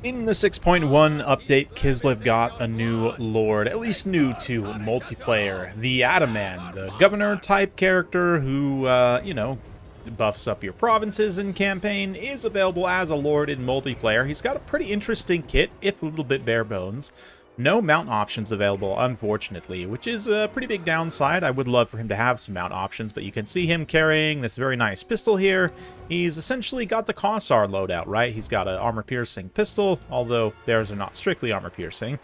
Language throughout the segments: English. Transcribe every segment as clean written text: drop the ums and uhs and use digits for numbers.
In the 6.1 update, Kislev got a new lord, at least new to multiplayer. The Ataman, the governor-type character who, buffs up your provinces in campaign, is available as a lord in multiplayer. He's got a pretty interesting kit, if a little bit bare bones. No mount options available, unfortunately, which is a pretty big downside. I would love for him to have some mount options, but you can see him carrying this very nice pistol here. He's essentially got the Kossar loadout, right? He's got an armor-piercing pistol, although theirs are not strictly armor-piercing.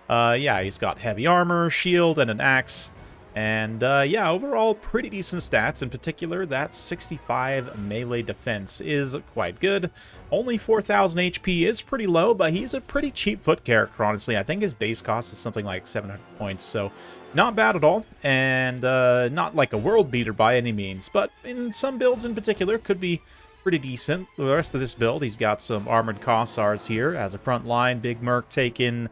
Yeah, he's got heavy armor, shield, and an axe. And, yeah, overall, pretty decent stats. In particular, that 65 melee defense is quite good. Only 4,000 HP is pretty low, but he's a pretty cheap foot character, honestly. I think his base cost is something like 700 points, so not bad at all. And not like a world beater by any means, but in some builds in particular, could be pretty decent. The rest of this build, he's got some armored Kossars here as a front line. Big Merc taking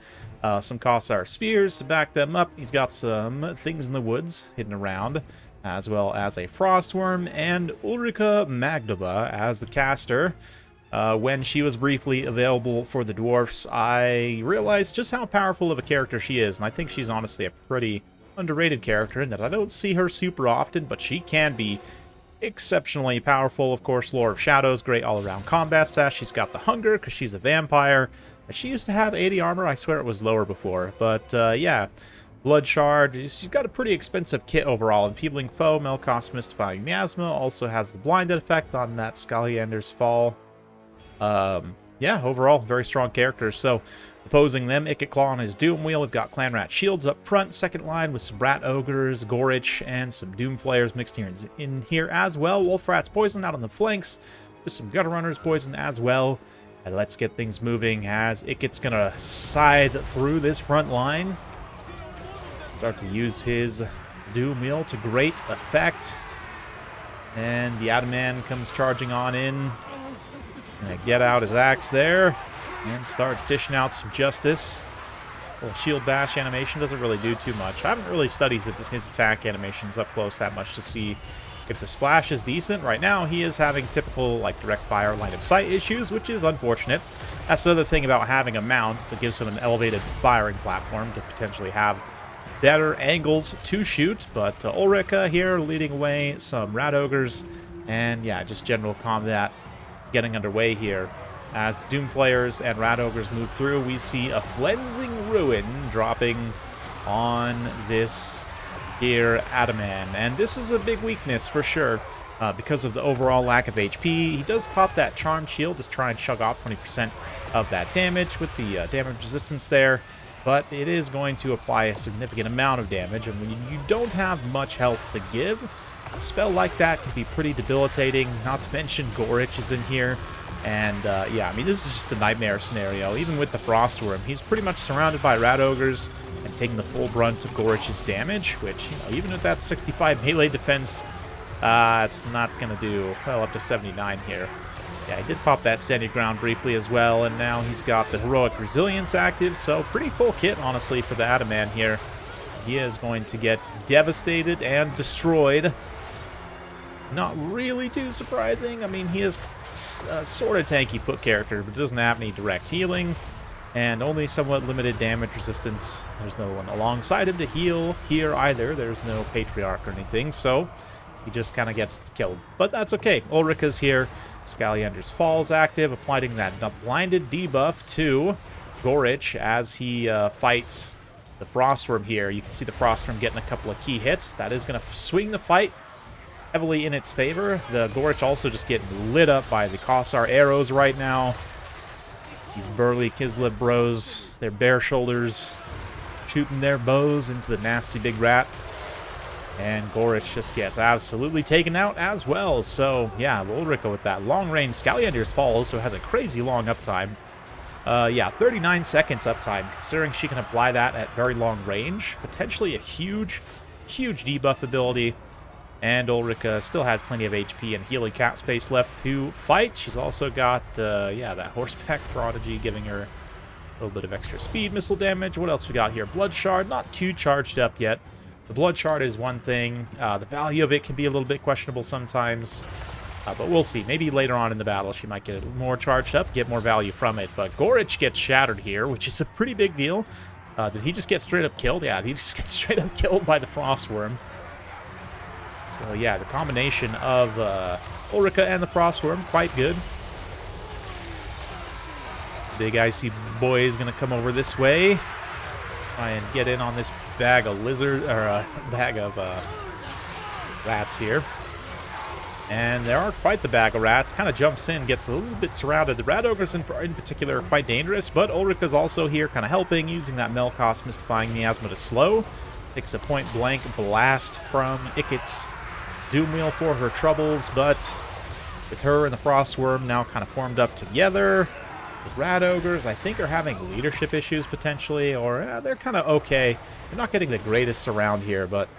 some Kossar spears to back them up. He's got some things in the woods hidden around, as well as a Frostworm and Ulrika Magdova as the caster. When she was briefly available for the dwarfs, I realized just how powerful of a character she is, and I think she's honestly a pretty underrated character in that I don't see her super often, but she can be exceptionally powerful. Of course, Lore of Shadows, great all-around combat stat. She's got the hunger because she's a vampire. She used to have 80 armor. I swear it was lower before. But, yeah. Blood Shard. She's got a pretty expensive kit overall. Enfeebling Foe, Melkost Mystifying Miasma. Also has the blinded effect on that Skalliander's Fall. Yeah, overall, very strong characters. So, opposing them, Ikit Claw on his Doom Wheel. We've got Clan Rat Shields up front. Second line with some Rat Ogres, Gorich, and some Doom Flayers mixed here in here as well. Wolf Rat's Poison out on the flanks with some Gutter Runners Poison as well. And let's get things moving as Ikit's gonna scythe through this front line. Start to use his Doom Wheel to great effect. And the Ataman comes charging on in. Gonna get out his axe there and start dishing out some justice. Well, shield bash animation doesn't really do too much. I haven't really studied his attack animations up close that much to see if the splash is decent. Right now, he is having typical, like, direct fire line of sight issues, which is unfortunate. That's another thing about having a mount, is it gives him an elevated firing platform to potentially have better angles to shoot. But Ulrika here leading away, some Rat Ogres, and yeah, just general combat getting underway here. As Doom Flayers and Rat Ogres move through, we see a Flensing Ruin dropping on this here Ataman, and this is a big weakness for sure because of the overall lack of HP. He does pop that Charmed Shield to try and chug off 20% of that damage with the damage resistance there, but it is going to apply a significant amount of damage, and when you don't have much health to give, a spell like that can be pretty debilitating. Not to mention Gorich is in here, and yeah, I mean, this is just a nightmare scenario. Even with the Frostworm, he's pretty much surrounded by Rat Ogres and taking the full brunt of Gorich's damage, which, you know, even with that 65 melee defense, it's not going to do, well, up to 79 here. Yeah, he did pop that Standing Ground briefly as well, and now he's got the Heroic Resilience active, so pretty full kit, honestly, for the Ataman here. He is going to get devastated and destroyed. Not really too surprising. I mean, he is a sort of tanky foot character, but doesn't have any direct healing, and only somewhat limited damage resistance. There's no one alongside him to heal here either. There's no Patriarch or anything, so he just kind of gets killed. But that's okay. Ulrika's here. Skalliander's Fall's active, applying that blinded debuff to Gorich as he fights the Frostworm here. You can see the Frostworm getting a couple of key hits. That is going to swing the fight heavily in its favor. The Gorich also just getting lit up by the Kossar arrows right now. These burly Kislev bros, their bare shoulders, shooting their bows into the nasty big rat. And Gorich just gets absolutely taken out as well. So, yeah, Ulrika with that long range. Skalliander's Fall also has a crazy long uptime. Yeah, 39 seconds uptime, considering she can apply that at very long range. Potentially a huge, huge debuff ability. And Ulrika still has plenty of HP and healing cap space left to fight. She's also got, yeah, that Horseback Prodigy giving her a little bit of extra speed missile damage. What else we got here? Blood Shard, not too charged up yet. The Blood Shard is one thing. The value of it can be a little bit questionable sometimes. But we'll see. Maybe later on in the battle she might get more charged up, get more value from it. But Gorich gets shattered here, which is a pretty big deal. Did he just get straight up killed? Yeah, he just gets straight up killed by the Frostworm. So yeah, the combination of Ulrika and the Frostworm, quite good. Big icy boy is going to come over this way. Try and get in on this bag of bag of rats here. And there are quite the bag of rats. Kind of jumps in, gets a little bit surrounded. The rat ogres in particular are quite dangerous, but Ulrika's also here kind of helping, using that Melkost Mystifying Miasma to slow. Takes a point-blank blast from Ikit's Doomwheel for her troubles, but with her and the Frostworm now kind of formed up together, the rat ogres, I think, are having leadership issues potentially, or they're kind of okay. They're not getting the greatest around here, but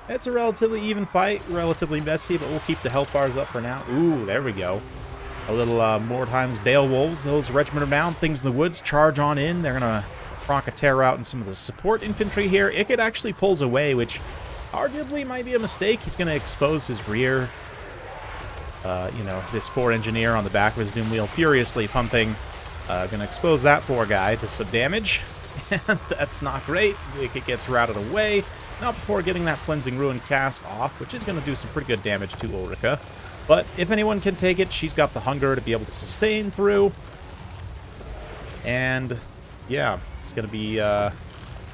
it's a relatively even fight, relatively messy, but we'll keep the health bars up for now. Ooh, there we go. A little more times Beowulfs. Those regiment are down. Things in the woods charge on in. They're going to proc a terror out in some of the support infantry here. Ikit actually pulls away, which arguably might be a mistake. He's going to expose his rear. You know, this 4 engineer on the back of his doom wheel furiously pumping. Going to expose that poor guy to some damage. And that's not great. Ikit gets routed away. Not before getting that Cleansing Ruin cast off, which is going to do some pretty good damage to Ulrika. But if anyone can take it, she's got the hunger to be able to sustain through. And yeah, it's going to be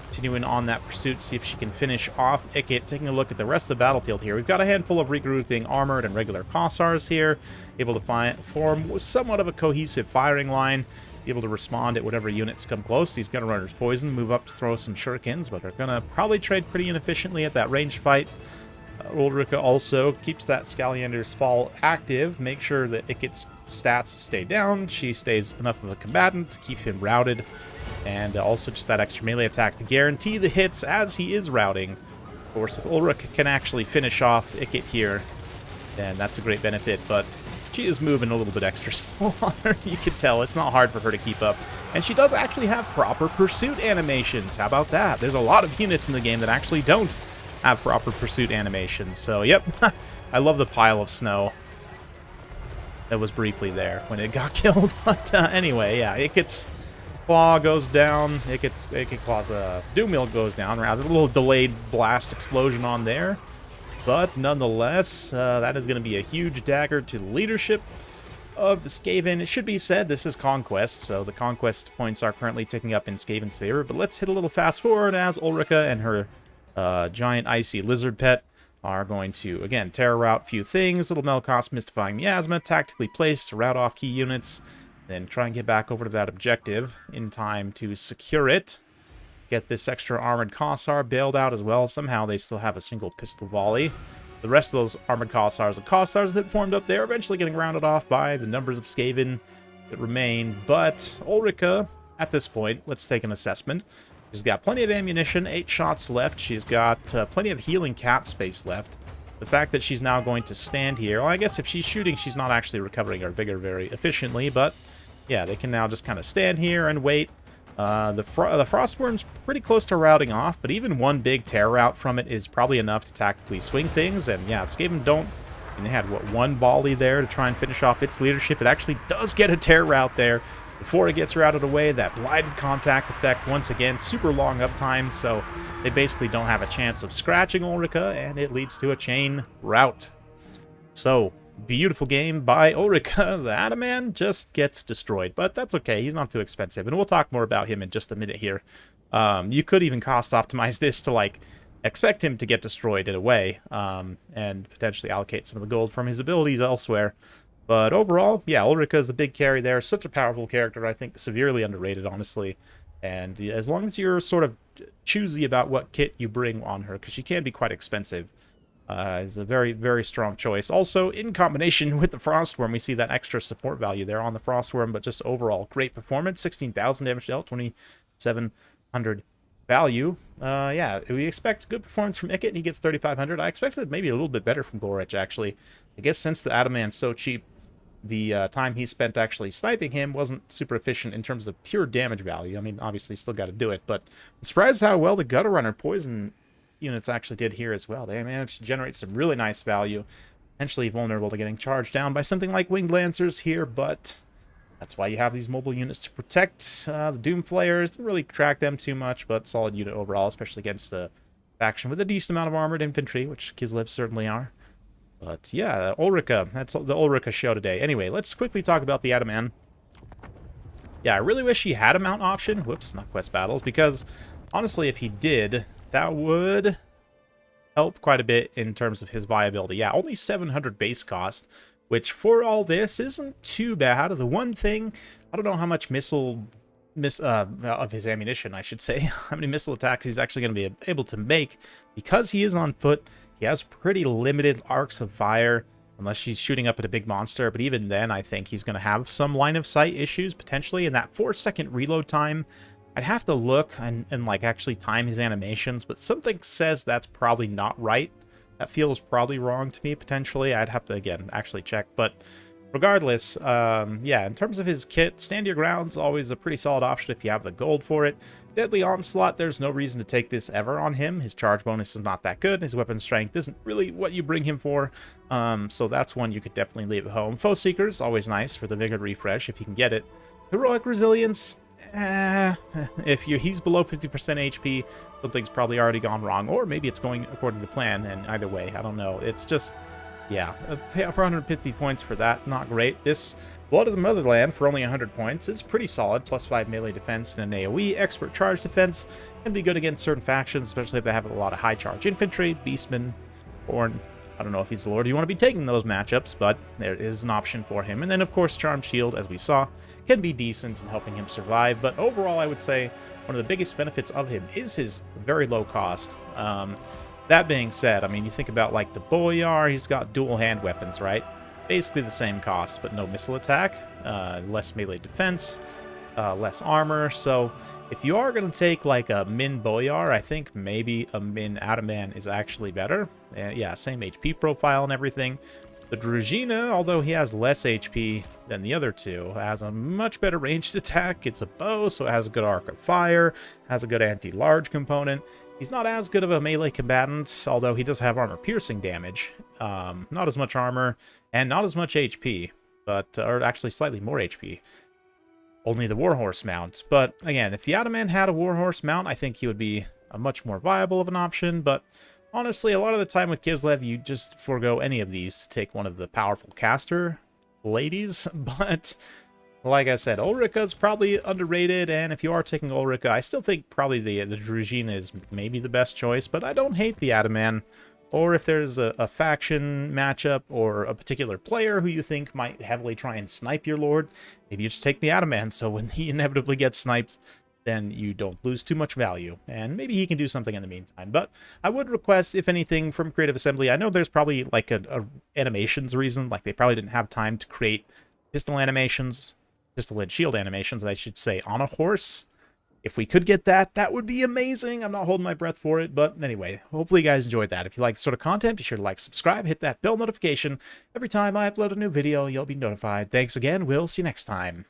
continuing on that pursuit, see if she can finish off Ikit. Taking a look at the rest of the battlefield here, we've got a handful of regrouping armored and regular Kossars here, able to form somewhat of a cohesive firing line. Able to respond at whatever units come close. These Gunner Runners poison, move up to throw some shurikens, but are going to probably trade pretty inefficiently at that range fight. Ulrika also keeps that Scalliander's Fall active, make sure that Ikit's stats stay down. She stays enough of a combatant to keep him routed, and also just that extra melee attack to guarantee the hits as he is routing. Of course, if Ulrika can actually finish off Ikit here, then that's a great benefit, but she is moving a little bit extra slow on her. You can tell it's not hard for her to keep up. And she does actually have proper pursuit animations. How about that? There's a lot of units in the game that actually don't have proper pursuit animations. So, yep, I love the pile of snow that was briefly there when it got killed. But anyway, yeah, Ikit's claw goes down. Ikit's claw's Doomwheel goes down, rather. A little delayed blast explosion on there. But nonetheless, that is going to be a huge dagger to the leadership of the Skaven. It should be said this is Conquest, so the Conquest points are currently ticking up in Skaven's favor. But let's hit a little fast forward as Ulrika and her giant icy lizard pet are going to, again, terror route a few things. Little Melkost Mystifying Miasma, tactically placed to route off key units. Then try and get back over to that objective in time to secure it. Get this extra armored Kossar bailed out as well. Somehow they still have a single pistol volley. The rest of those armored Kossars and Kossars that formed up there eventually getting rounded off by the numbers of Skaven that remain. But Ulrika, at this point, let's take an assessment. She's got plenty of ammunition, 8 shots left. She's got plenty of healing cap space left. The fact that she's now going to stand here, well, I guess if she's shooting, she's not actually recovering her vigor very efficiently. But yeah, they can now just kind of stand here and wait. The Frostworm's pretty close to routing off, but even one big tear route from it is probably enough to tactically swing things. And yeah, Skaven don't... And they had, what, one volley there to try and finish off its leadership. It actually does get a tear route there before it gets routed away. That blinded contact effect, once again, super long uptime, so they basically don't have a chance of scratching Ulrika, and it leads to a chain rout. So, beautiful game by Ulrika. The Ataman just gets destroyed, but that's okay. He's not too expensive, and we'll talk more about him in just a minute here. You could even cost optimize this to, like, expect him to get destroyed in a way, and potentially allocate some of the gold from his abilities elsewhere. But overall, yeah, Ulrika is the big carry there. Such a powerful character, I think severely underrated, honestly. And as long as you're sort of choosy about what kit you bring on her, because she can be quite expensive, is a very, very strong choice. Also, in combination with the Frostworm, we see that extra support value there on the Frostworm, but just overall great performance. 16,000 damage dealt, 2,700 value. Yeah, we expect good performance from Ikit, and he gets 3,500. I expected maybe a little bit better from Gorich, actually. I guess since the Ataman's so cheap, the time he spent actually sniping him wasn't super efficient in terms of pure damage value. I mean, obviously, still got to do it, but I'm surprised how well the Gutter Runner poison units actually did here as well. They managed to generate some really nice value. potentially vulnerable to getting charged down by something like Winged Lancers here, but that's why you have these mobile units to protect. The Doom Flayers didn't really track them too much, but solid unit overall, especially against a faction with a decent amount of armored infantry, which Kislev certainly are. But yeah, Ulrika, that's the Ulrika show today. Anyway, let's quickly talk about the Ataman. Yeah, I really wish he had a mount option. Whoops, not quest battles, because honestly, if he did, that would help quite a bit in terms of his viability. Yeah, only 700 base cost, which for all this isn't too bad. The one thing, I don't know how much of his ammunition, I should say, how many missile attacks he's actually going to be able to make. Because he is on foot, he has pretty limited arcs of fire, unless she's shooting up at a big monster. But even then, I think he's going to have some line of sight issues, potentially. And that 4-second reload time, I'd have to look and like actually time his animations, but something says that's probably not right. That feels probably wrong to me, potentially. I'd have to, again, actually check. But regardless, yeah, in terms of his kit, Stand Your Ground's always a pretty solid option if you have the gold for it. Deadly Onslaught, there's no reason to take this ever on him. His charge bonus is not that good. His weapon strength isn't really what you bring him for. So that's one you could definitely leave at home. Foe Seeker's always nice for the Vigor Refresh if you can get it. Heroic Resilience, if he's below 50% HP, something's probably already gone wrong, or maybe it's going according to plan, and either way, I don't know. It's just, yeah, 450 points for that, not great. This Blood of the Motherland for only 100 points is pretty solid, +5 melee defense and an AoE. Expert charge defense can be good against certain factions, especially if they have a lot of high charge infantry, beastmen, or I don't know if he's the Lord you want to be taking those matchups, but there is an option for him. And then, of course, Charm Shield, as we saw, can be decent in helping him survive. But overall, I would say one of the biggest benefits of him is his very low cost. That being said, I mean, you think about, like, the Boyar, he's got dual hand weapons, right? Basically the same cost, but no missile attack, less melee defense, less armor. So if you are going to take like a Min Boyar, I think maybe a Min Ataman is actually better. Yeah, same HP profile and everything. The Druzhina, although he has less HP than the other two, has a much better ranged attack. It's a bow, so it has a good arc of fire, has a good anti-large component. He's not as good of a melee combatant, although he does have armor-piercing damage. Not as much armor, and not as much HP, but or actually slightly more HP. Only the Warhorse mount. But again, if the Ataman had a Warhorse mount, I think he would be a much more viable of an option. But honestly, a lot of the time with Kislev, you just forego any of these to take one of the powerful caster ladies. But like I said, Ulrika's probably underrated, and if you are taking Ulrika, I still think probably the Druzhina is maybe the best choice, but I don't hate the Ataman. Or if there's a faction matchup or a particular player who you think might heavily try and snipe your Lord, maybe you just take the Ataman, so when he inevitably gets sniped, then you don't lose too much value. And maybe he can do something in the meantime. But I would request, if anything, from Creative Assembly, I know there's probably like a animations reason, like they probably didn't have time to create pistol animations, pistol and shield animations, I should say, on a horse. If we could get that, that would be amazing. I'm not holding my breath for it, but anyway, hopefully you guys enjoyed that. If you like this sort of content, be sure to like, subscribe, hit that bell notification. Every time I upload a new video, you'll be notified. Thanks again. We'll see you next time.